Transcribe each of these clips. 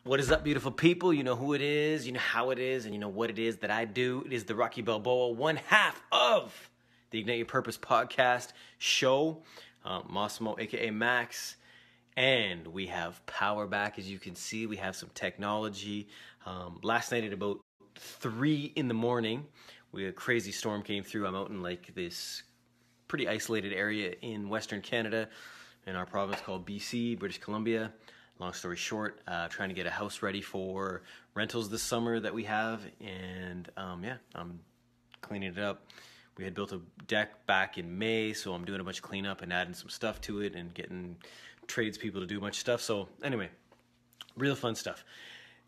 What is up, beautiful people? You know who it is, you know how it is, and you know what it is that I do. It is the Rocky Balboa, one half of the Ignite Your Purpose podcast show. Massimo, a.k.a. Max. And we have power back, as you can see. We have some technology. Last night at about 3 in the morning, a crazy storm came through. I'm out in like this pretty isolated area in Western Canada in our province called BC, British Columbia. Long story short, trying to get a house ready for rentals this summer that we have, and I'm cleaning it up. We had built a deck back in May, so I'm doing a bunch of cleanup and adding some stuff to it and getting tradespeople to do a bunch of stuff. So anyway, real fun stuff.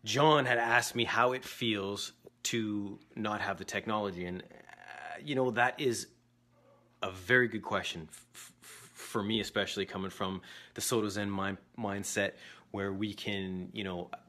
John had asked me how it feels to not have the technology, and that is a very good question for me, especially coming from the Soto Zen mindset, where we can,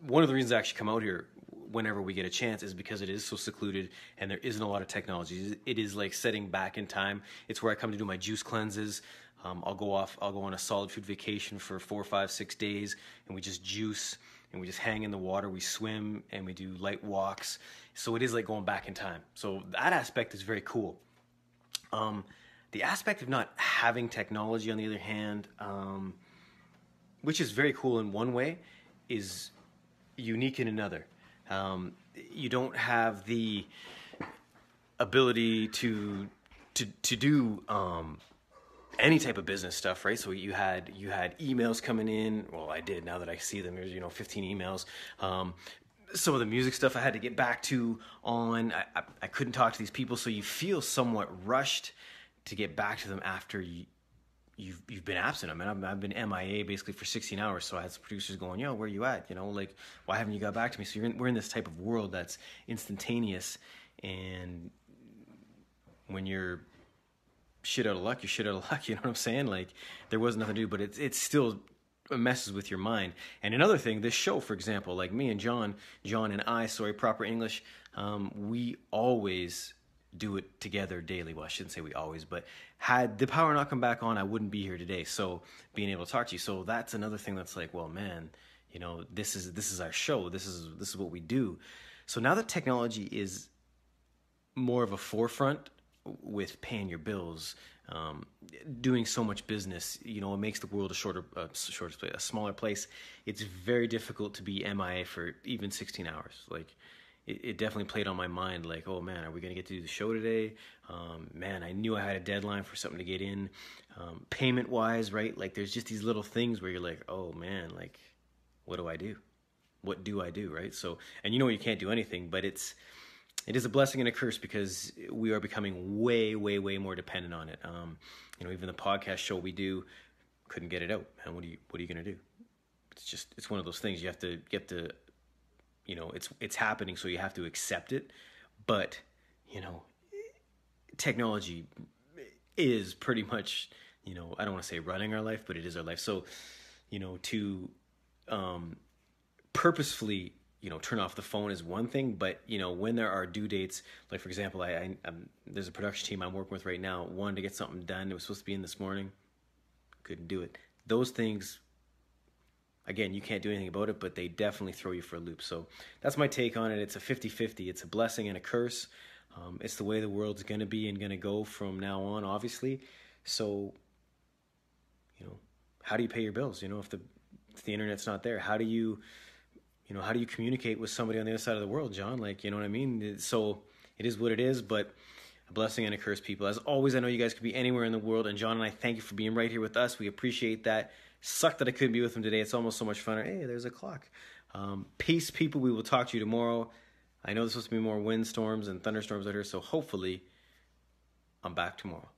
one of the reasons I actually come out here whenever we get a chance is because it is so secluded and there isn't a lot of technology. It is like setting back in time. It's where I come to do my juice cleanses. I'll go on a solid food vacation for 4, 5, 6 days, and we just juice and we just hang in the water. We swim and we do light walks. So it is like going back in time. So that aspect is very cool. The aspect of not having technology, on the other hand, which is very cool in one way, is unique in another. You don't have the ability to do any type of business stuff, right? So you had emails coming in. Well, I did. Now that I see them, there's 15 emails. Some of the music stuff I had to get back to on. I couldn't talk to these people, so you feel somewhat rushed to get back to them after you've been absent. I mean, I've been MIA basically for 16 hours. So I had some producers going, "Yo, where you at? Why haven't you got back to me?" So we're in this type of world that's instantaneous, and when you're shit out of luck, you're shit out of luck. You know what I'm saying? Like, there was nothing to do, but it still messes with your mind. And another thing, this show, for example, like me and John and I, proper English, we always do it together daily. Well, I shouldn't say we always, but had the power not come back on, I wouldn't be here today. So being able to talk to you, so that's another thing that's like, well, man, this is our show. This is what we do. So now that technology is more of a forefront with paying your bills, doing so much business, it makes the world a smaller place. It's very difficult to be MIA for even 16 hours. Like, it definitely played on my mind, like, oh man, are we going to get to do the show today? Man, I knew I had a deadline for something to get in. Payment wise, right? Like, there's just these little things where you're like, oh man, like, what do I do? What do I do, right? So, and you can't do anything, but it is a blessing and a curse, because we are becoming way, way, way more dependent on it. Even the podcast show we do, couldn't get it out. Man, what are you going to do? It's one of those things. You have to get the, it's happening, so you have to accept it. But, technology is pretty much, I don't want to say running our life, but it is our life. So, to purposefully, turn off the phone is one thing, but, when there are due dates, like, for example, there's a production team I'm working with right now, wanted to get something done. It was supposed to be in this morning. Couldn't do it. Those things, again, you can't do anything about it, but they definitely throw you for a loop. So that's my take on it. It's a 50-50. It's a blessing and a curse. It's the way the world's going to be and going to go from now on, obviously. So, how do you pay your bills? If the internet's not there, how do you communicate with somebody on the other side of the world, John? Like, you know what I mean? So it is what it is, but a blessing and a curse, people. As always, I know you guys could be anywhere in the world, and John and I thank you for being right here with us. We appreciate that. Sucked that I couldn't be with him today. It's almost so much fun. Hey, there's a clock. Peace, people. We will talk to you tomorrow. I know there's supposed to be more windstorms and thunderstorms out here, so hopefully I'm back tomorrow.